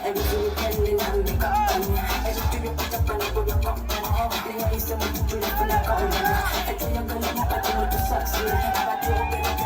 Everything depending on the company. Everything you put up on the good company. They are so much to do for the company. I tell you, I'm gonna have to succeed.